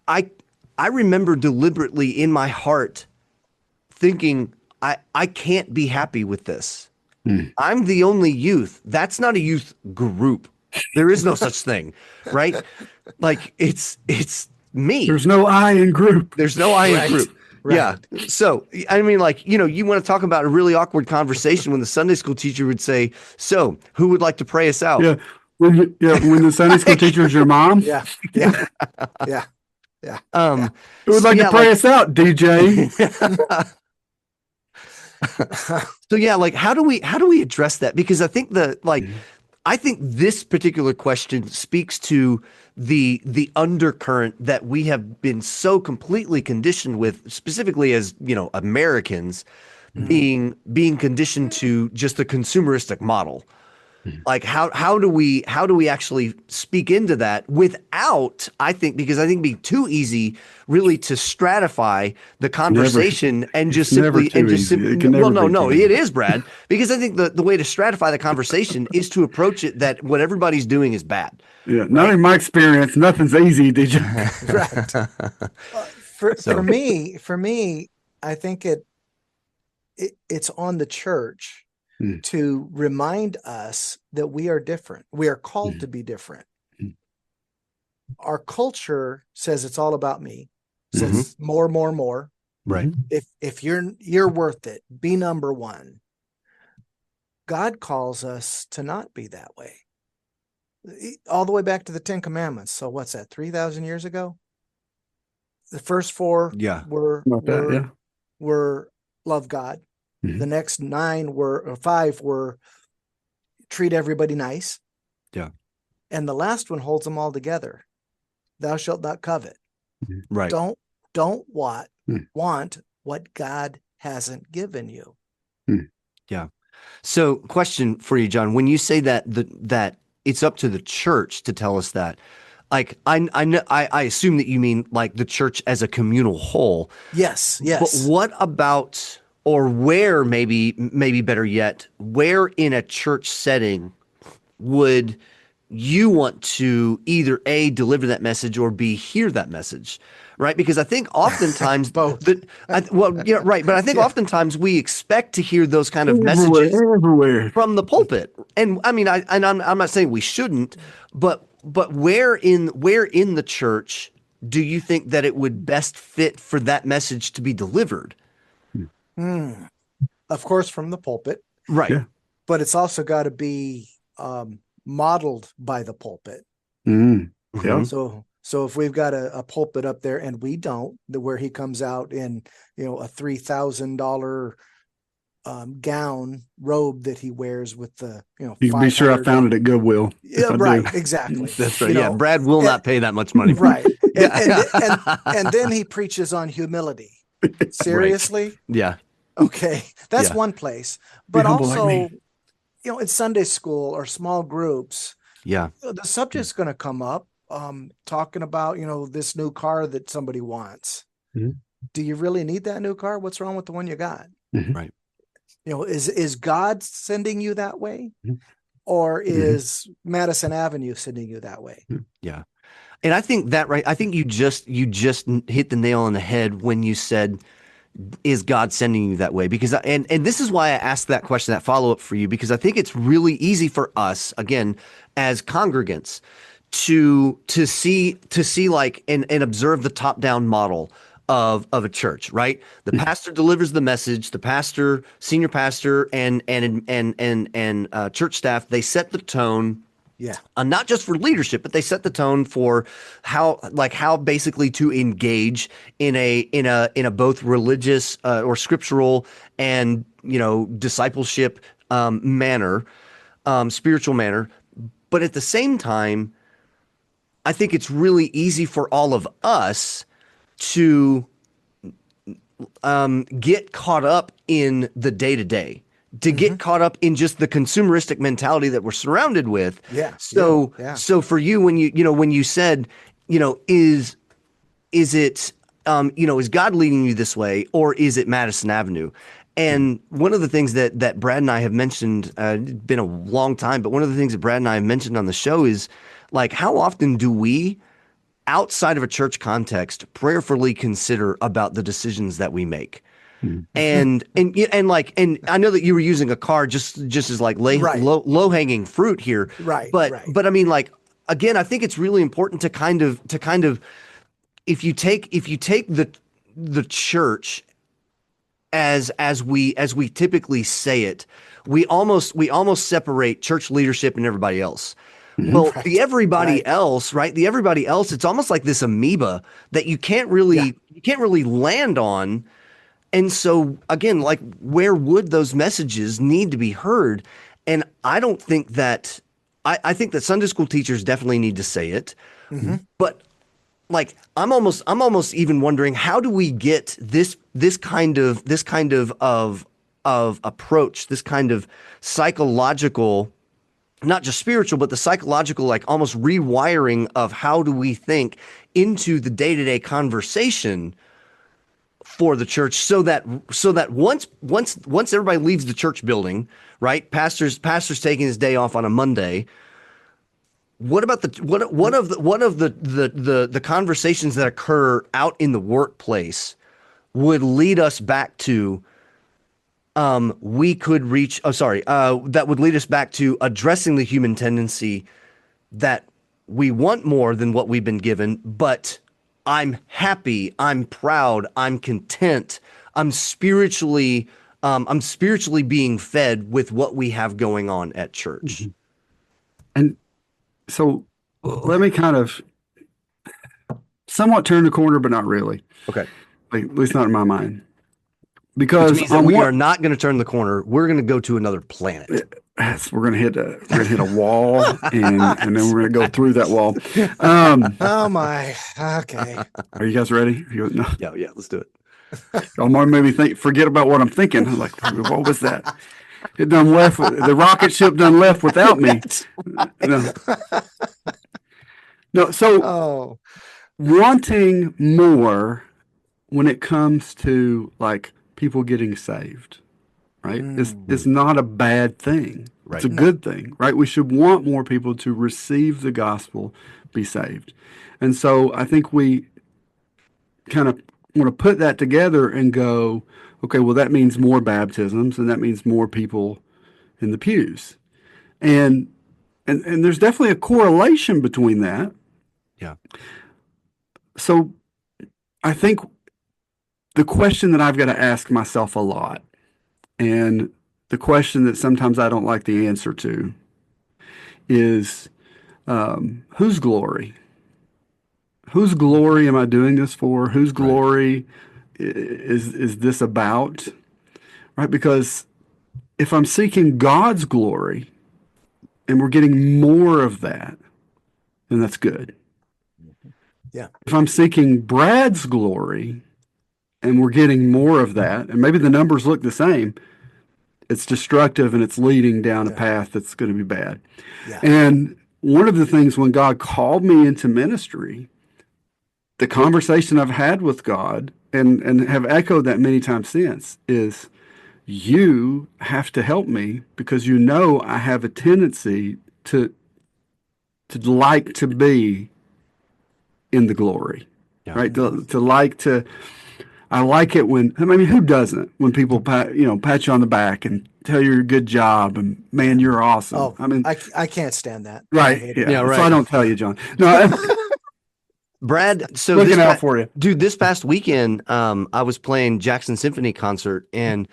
I remember deliberately in my heart thinking, I can't be happy with this. I'm the only youth. That's not a youth group. There is no such thing, right? Like it's me. There's no I in group. There's no I in group. Right. Yeah. So, I mean, like, you want to talk about a really awkward conversation when the Sunday school teacher would say, so who would like to pray us out? Yeah. When the Sunday school teacher is your mom. Yeah. Who would like to pray us out, DJ? So yeah, like how do we address that? Because I think I think this particular question speaks to the undercurrent that we have been so completely conditioned with, specifically as Americans, being conditioned to just the consumeristic model. Like how do we actually speak into that without, I think it'd be too easy really to stratify the conversation and just simply it is, Brad, because I think the way to stratify the conversation is to approach it that what everybody's doing is bad. Yeah, not in my experience, nothing's easy, did you? Right. For me, I think it's on the church to remind us that we are different. We are called to be different. Our culture says it's all about me. Says more. Right. If you're worth it, be number one. God calls us to not be that way. All the way back to the 10 Commandments. So what's that? 3,000 years ago? The first four were love God. The next 5 were treat everybody nice. Yeah. And the last one holds them all together. Thou shalt not covet. Right. Don't want what God hasn't given you. Yeah. So question for you, John, when you say that it's up to the church to tell us that, like, I assume that you mean like the church as a communal whole. Yes. But what about, or where maybe better yet, where in a church setting would you want to either A, deliver that message, or B, hear that message, right? Because I think oftentimes both. Right. But I think oftentimes we expect to hear those kind of messages everywhere from the pulpit. And I mean, I'm not saying we shouldn't, but where in the church do you think that it would best fit for that message to be delivered? Of course, from the pulpit, right? Yeah. But it's also got to be modeled by the pulpit. Yeah. So if we've got a pulpit up there and we don't, where he comes out in a $3,000 gown robe that he wears with the you can be sure I found it at Goodwill. Yeah, right. Exactly. That's right. Yeah, Brad will not pay that much money for right. And then he preaches on humility. Seriously? Right. Yeah. Okay, that's one place. But also, in Sunday school or small groups, the subject's going to come up, talking about, this new car that somebody wants. Do you really need that new car? What's wrong with the one you got? Right. Is God sending you that way? Or is Madison Avenue sending you that way? Yeah. And I think I think you just hit the nail on the head when you said, is God sending you that way? Because and this is why I asked that question, that follow-up for you, because I think it's really easy for us, again, as congregants, to see like and observe the top-down model of a church, right? The pastor delivers the message, the pastor, senior pastor, and church staff, they set the tone. Yeah. Not just for leadership, but they set the tone for how basically to engage in a both religious or scriptural and discipleship manner, spiritual manner. But at the same time, I think it's really easy for all of us to get caught up in the day-to-day. To get caught up in just the consumeristic mentality that we're surrounded with. Yeah. So for you, when you said, is it, is God leading you this way, or is it Madison Avenue? And one of the things that Brad and I have mentioned, it's been a long time, but one of the things that Brad and I have mentioned on the show is like, how often do we, outside of a church context, prayerfully consider about the decisions that we make? And I know that you were using a car just as like Right. low hanging fruit here, Right, but right. I mean, like, again, I think it's really important to kind of if you take the church as we typically say it, we almost separate church leadership and everybody else. Well, Right, the everybody right. else, right? The everybody else, it's almost like this amoeba that you can't really land on. And so again, like, where would those messages need to be heard? And I don't think that I think that Sunday school teachers definitely need to say it, but like, I'm almost even wondering, how do we get this kind of approach, this kind of psychological, not just spiritual, but the psychological, like, almost rewiring of how do we think into the day-to-day conversation for the church, so that once everybody leaves the church building, right? Pastors taking his day off on a Monday. What about the conversations that occur out in the workplace would lead us back to that would lead us back to addressing the human tendency that we want more than what we've been given, but I'm happy, I'm proud, I'm content, I'm spiritually being fed with what we have going on at church. And so let me kind of somewhat turn the corner, but not really. Okay. Like, at least not in my mind. Which Because means that we are not going to turn the corner. We're going to go to another planet. we're going to hit a wall, and then we're going to go through that wall. Oh my. Okay. Are you guys ready? No. Yeah, let's do it. Omar made me forget about what I'm thinking. I'm like, what was that? It done left. The rocket ship done left without me. No. So wanting more when it comes to like people getting saved, right? It's not a bad thing. Right. It's a good thing, right? We should want more people to receive the gospel, be saved. And so I think we kind of want to put that together and go, okay, well, that means more baptisms, and that means more people in the pews. And there's definitely a correlation between that. Yeah. So I think the question that I've got to ask myself a lot, and the question that sometimes I don't like the answer to, is whose glory? Whose glory am I doing this for? Whose glory is this about? Right? Because if I'm seeking God's glory and we're getting more of that, then that's good. Yeah. If I'm seeking Brad's glory and we're getting more of that, and maybe the numbers look the same, it's destructive and it's leading down a path that's going to be bad. Yeah. And one of the things when God called me into ministry, the conversation I've had with God and have echoed that many times since is, you have to help me because you know I have a tendency to like to be in the glory, right? I like it when, I mean, who doesn't? When people pat you on the back and tell you a good job and, man, you're awesome. Oh, I mean, I can't stand that. right? Yeah, right. So I don't tell you, John. No, Brad, so looking out for you, dude. This past weekend, I was playing Jackson Symphony concert, and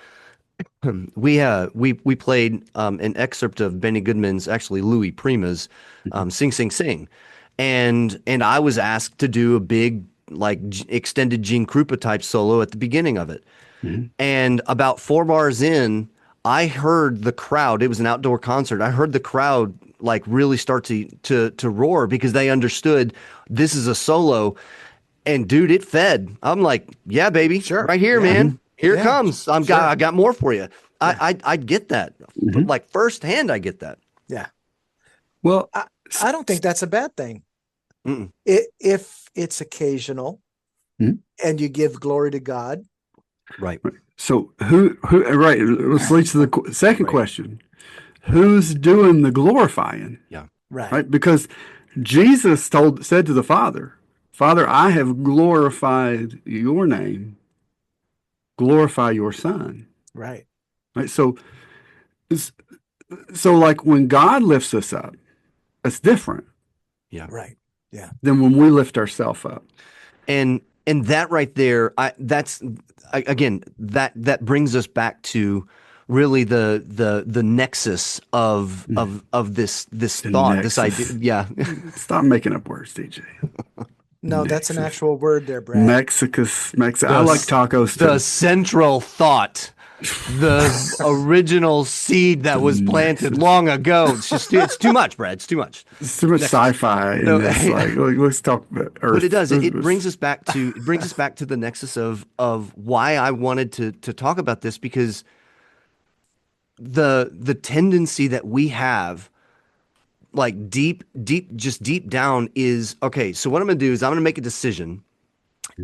we played an excerpt of Benny Goodman's, actually Louis Prima's, "Sing Sing Sing," and I was asked to do a big, like, extended Gene Krupa type solo at the beginning of it. And about 4 bars in, I heard the crowd. It was an outdoor concert. I heard the crowd like really start to roar because they understood this is a solo. And dude, it fed. I'm like, yeah, baby, Sure. right here, Yeah. man. Here it Yeah. comes. I got more for you. I get that. Like, firsthand, I get that. Yeah. well, I don't think that's a bad thing. Mm-mm. If it's occasional Mhm. and you give glory to God, Right. So who, right, let's lead to the second question. Who's doing the glorifying? Yeah. Right? Because Jesus said to the Father, Father, I have glorified your name. Glorify your Son. Right. Right? So like when God lifts us up, it's different. Yeah. Right. Yeah. Than when we lift ourselves up. And that right there, again, that brings us back to really the nexus of this thought, nexus. this idea. Yeah. Stop making up words, DJ. No, that's an actual word there, Brad. Mexican. I like tacos too. The central thought, the original seed that was planted long ago. It's too much, Brad. It's too much. It's too much sci-fi. No, it's like, let's talk about Earth. But it does. It brings us back to the nexus of why I wanted to talk about this, because the tendency that we have, like deep down, is, okay, so what I'm going to do is I'm going to make a decision,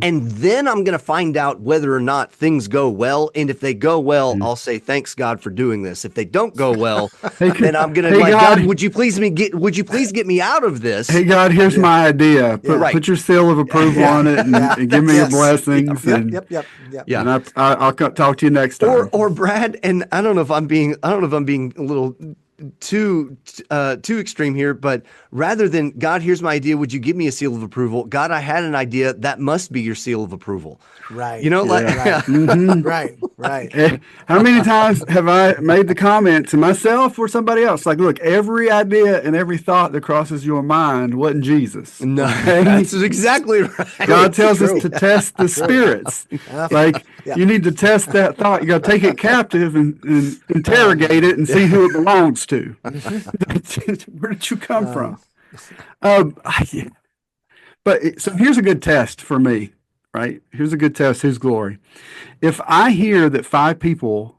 and then I'm going to find out whether or not things go well. And if they go well, I'll say, thanks God for doing this. If they don't go well, then I'm going to God, would you please get me out of this? Hey, God, here's my idea. Put your seal of approval on it and give me your blessings. Yep. Yeah. And I'll talk to you next time. Or Brad, and I don't know if I'm being a little too extreme here, but rather than, God, here's my idea, would you give me a seal of approval? God, I had an idea, that must be your seal of approval. Right. You know, right. Right. How many times have I made the comment to myself or somebody else, like, look, every idea and every thought that crosses your mind wasn't Jesus. No, that's exactly right. God tells us to test the spirits. Like, you need to test that thought. You got to take it captive and interrogate it and see who it belongs to. Where did you come from? But so here's a good test for me, right? Here's a good test. Whose glory? If I hear that 5 people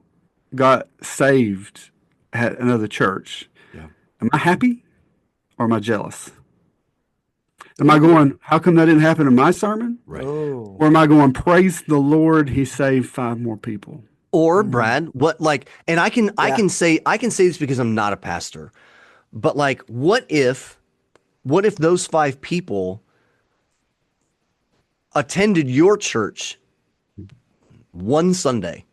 got saved at another church, am I happy or am I jealous? Am I going, how come that didn't happen in my sermon? Right. Oh. Or am I going, praise the Lord, he saved 5 more people? Or Brad, what, like, and I can say this because I'm not a pastor, but like, what if those 5 people attended your church one Sunday,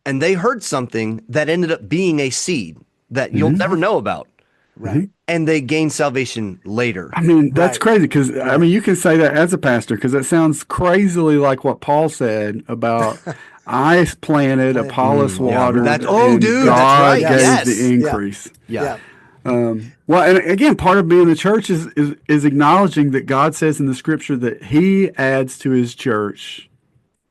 and they heard something that ended up being a seed that you'll never know about, right? And they gained salvation later. I mean, that's crazy, because I mean, you can say that as a pastor, because that sounds crazily like what Paul said about I planted, Apollos watered, and God that's right. gave the increase. Yeah. Well, and again, part of being the church is acknowledging that God says in the scripture that he adds to his church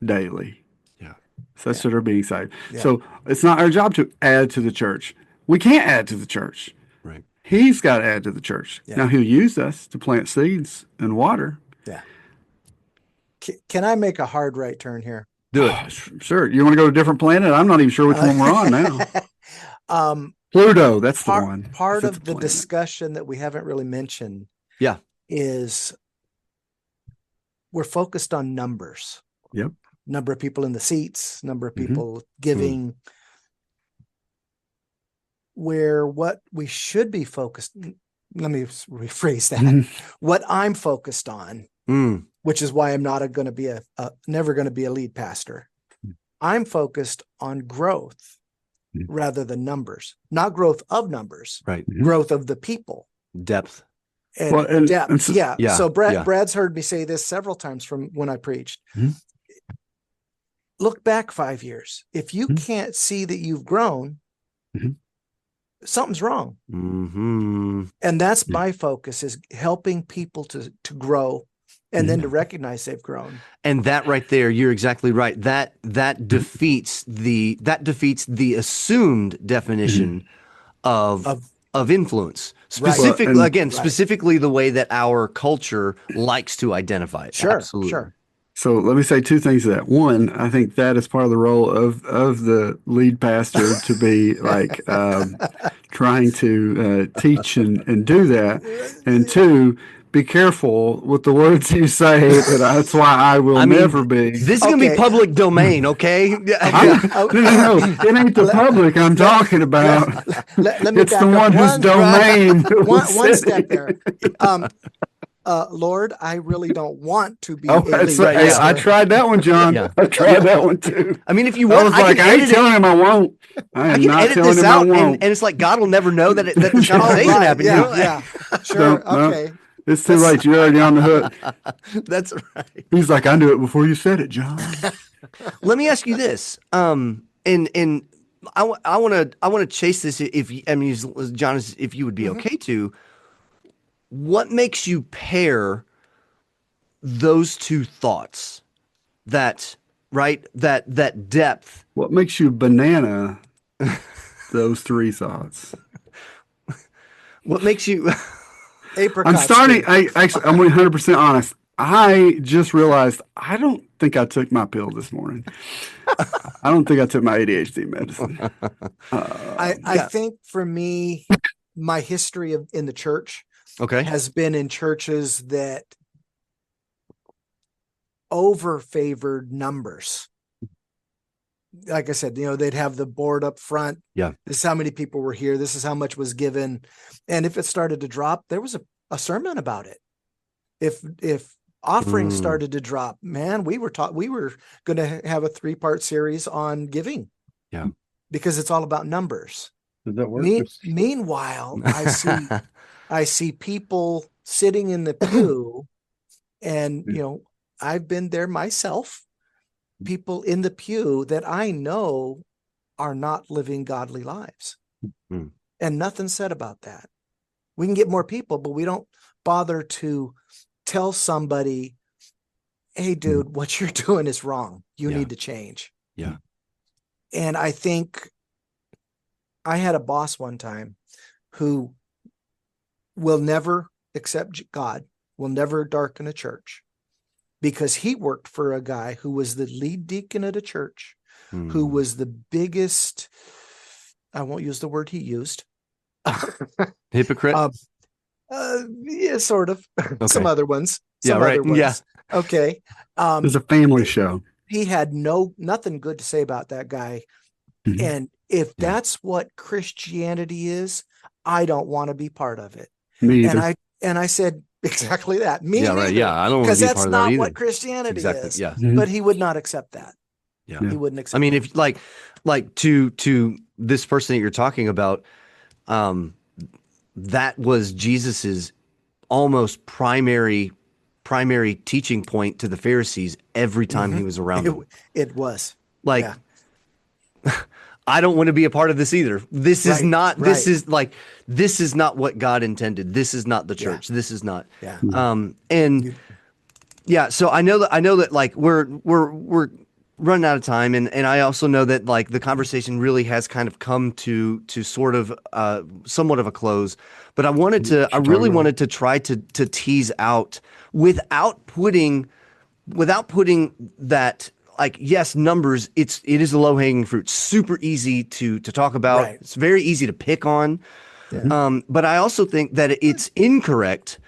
daily. Yeah. So that's what are being saved. Yeah. So it's not our job to add to the church. We can't add to the church. Right. He's got to add to the church. Yeah. Now he'll use us to plant seeds and water. Yeah. Can I make a hard right turn here? Do it. Sure. You want to go to a different planet? I'm not even sure which one we're on now. Pluto, that's the one. Part of the discussion that we haven't really mentioned is we're focused on numbers. Yep. Number of people in the seats, number of people giving. Where what we should be focused, let me rephrase that. What I'm focused on, which is why I'm not going to be never going to be a lead pastor. I'm focused on growth rather than numbers, not growth of numbers, right? Growth of the people, depth, and depth. So Brad's heard me say this several times from when I preached. Look back 5 years. If you can't see that you've grown, something's wrong. And that's my focus, is helping people to grow. And then to recognize they've grown. And that right there, you're exactly right. That defeats the assumed definition of influence. Specifically, specifically the way that our culture likes to identify it. Sure. Absolutely. Sure. So let me say 2 things to that. One, I think that is part of the role of the lead pastor to be like trying to teach and do that. And 2, be careful with the words you say. That's why I will never be. This is going to be public domain, okay? No, it ain't the public I'm talking about. Let me It's back the up one whose domain. one step there. Lord, I really don't want to be. I tried that one, John. Yeah. I tried that one too. I mean, if you I want, was I like, can I ain't edit it. telling him I won't. I I am can not edit telling this him out, I won't. and it's like God will never know that this conversation right, happened. Yeah, you know? yeah, sure, No, okay. It's too late. You're already on the hook. That's right. He's like, I knew it before you said it, John. Let me ask you this. And I want to chase this. John, if you would be okay to, what makes you pair those two thoughts? That depth. What makes you banana those three thoughts? What makes you? Apricot I'm starting. Street. I'm 100% honest. I just realized I don't think I took my pill this morning. I don't think I took my ADHD medicine. I think for me, my history in the church has been in churches that over-favored numbers. Like I said, they'd have the board up front. Yeah. This is how many people were here. This is how much was given. And if it started to drop, there was a sermon about it. If offerings started to drop, man, we were going to have a 3-part series on giving. Yeah. Because it's all about numbers. Does that work? Meanwhile, I see people sitting in the pew, and I've been there myself. People in the pew that I know are not living godly lives, and nothing said about that. We can get more people, but we don't bother to tell somebody, "Hey, dude, what you're doing is wrong. You need to change." Yeah. And I think I had a boss one time who will never accept God, will never darken a church, because he worked for a guy who was the lead deacon at a church, who was the biggest, I won't use the word he used. Hypocrite? Yeah, sort of. Okay. Some other ones. Yeah. Okay. It's a family show. He had nothing good to say about that guy. Mhm. And if that's what Christianity is, I don't want to be part of it. Me either. And I said exactly that. Me Yeah, right. neither. Yeah, I don't want to be Because part that's of that not either. what Christianity Exactly. is. Yeah. Mhm. But he would not accept that. Yeah. He wouldn't accept I mean, it. if like to this person that you're talking about, that was Jesus's almost primary teaching point to the Pharisees every time he was around them. It was. Like, Yeah. I don't want to be a part of this either. This is Right, not. right. This is not what God intended. This is not the church. This is not. Yeah. And yeah. So I know that like we're running out of time, and I also know that like the conversation really has kind of come to sort of somewhat of a close. But I really wanted to try to tease out without putting that. Like, yes, numbers, it is a low-hanging fruit, super easy to talk about. Right. It's very easy to pick on. Yeah. But I also think that it's incorrect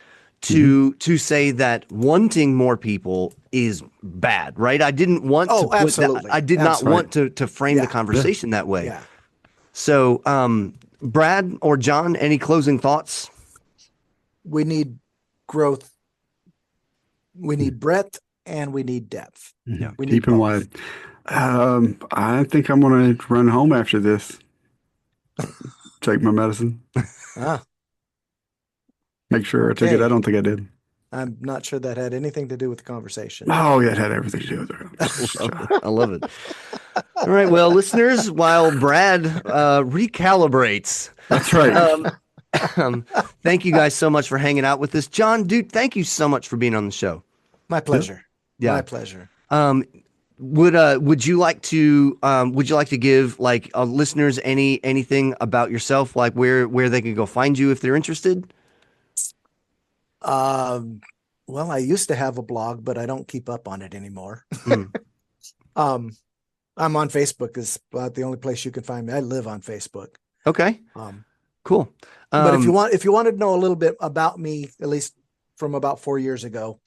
to say that wanting more people is bad, right? I didn't want to put absolutely. that. I did not want to frame the Yeah. conversation that way. Yeah. So, Brad or John, any closing thoughts? We need growth. We need breadth, and we need depth. Yeah. We need Deep and both. wide. I think I'm going to run home after this. Take my medicine. Ah, Make sure I took it. Okay. I don't think I did. I'm not sure that had anything to do with the conversation. Oh, yeah, it had everything to do with it. I love it. All right. Well, listeners, while Brad recalibrates, That's right. thank you guys so much for hanging out with us. John, dude, thank you so much for being on the show. My pleasure. Yeah. My pleasure. Would you like to give like listeners anything about yourself, like where they can go find you if they're interested? Well, I used to have a blog, but I don't keep up on it anymore. I'm on Facebook is about the only place you can find me. I live on Facebook. Okay. Cool. But if you want to know a little bit about me, at least from about 4 years ago.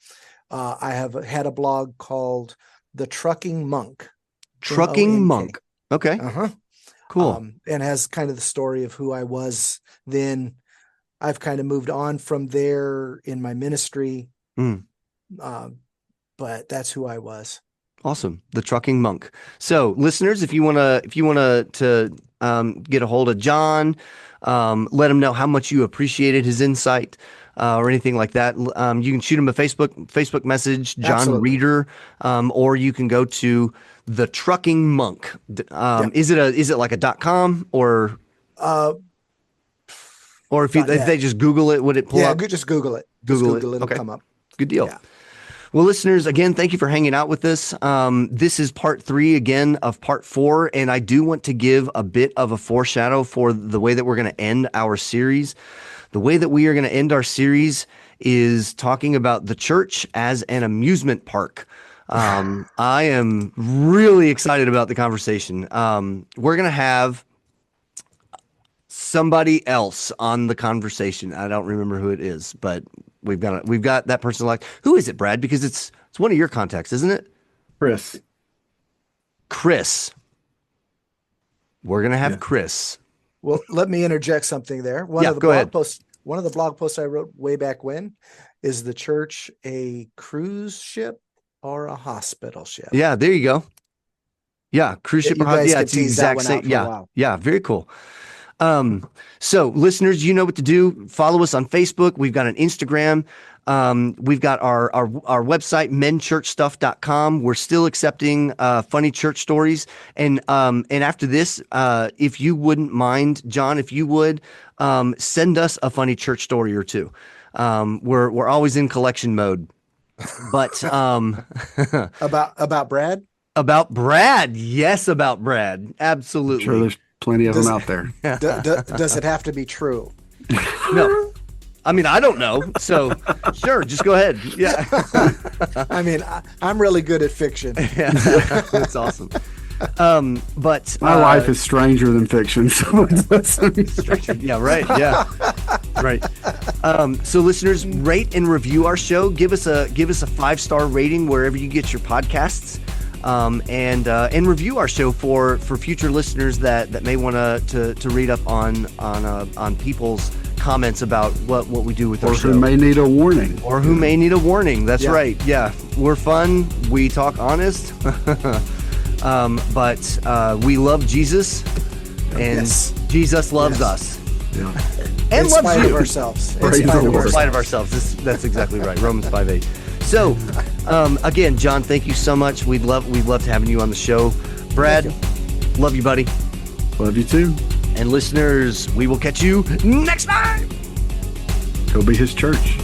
I have had a blog called The Trucking Monk. Trucking MONK. Monk. Okay. Cool. And has kind of the story of who I was then. I've kind of moved on from there in my ministry. But that's who I was. Awesome. The Trucking Monk. So listeners, if you want to get a hold of John, let him know how much you appreciated his insight, or anything like that. You can shoot him a Facebook message, John Absolutely. Reeder, or you can go to The Trucking Monk. Is it like a .com or if they just Google it, would it pull up? Yeah, just Google it. Google it. It'll Okay. come up. Good deal. Yeah. Well, listeners, again, thank you for hanging out with us. This is part 3 again of part 4, and I do want to give a bit of a foreshadow for the way that we're going to end our series. The way that we are going to end our series is talking about the church as an amusement park. I am really excited about the conversation. We're going to have somebody else on the conversation. I don't remember who it is, but we've got that person. Like, who is it, Brad? Because it's one of your contacts, isn't it? Chris. We're gonna have Chris. Well, let me interject something there. One of the blog posts I wrote way back when is the church a cruise ship or a hospital ship? Yeah, there you go. Yeah, cruise ship. You guys Yeah, can it's the tease that exact one same. out for a Yeah, while. yeah, very cool. So listeners, you know what to do. Follow us on Facebook. We've got an Instagram. We've got our website, menchurchstuff.com. We're still accepting funny church stories. And after this, if you wouldn't mind, John, if you would send us a funny church story or two. We're always in collection mode. But About Brad? about Brad, yes, about Brad, absolutely. Sure, there's plenty of them out there. Does it have to be true? No, I mean, I don't know. So sure, just go ahead. Yeah. I mean, I'm really good at fiction. Yeah, that's awesome. But My life is stranger than fiction. So yeah, right. Yeah, right. So listeners, rate and review our show. Give us a 5-star rating wherever you get your podcasts. And review our show for future listeners that may want to read up on people's comments about what we do with our show. Or who may need a warning. Or who may need a warning. That's Yeah. right. Yeah, we're fun. We talk honest. But we love Jesus, and Yes. Jesus loves Yes. us Yeah. and In loves spite you. of ourselves. Praise the Lord. In spite of ourselves. That's exactly right. Romans 5:8. So, again, John, thank you so much. We'd love having you on the show. Brad, love you, buddy. Love you too. And listeners, we will catch you next time. Go be his church.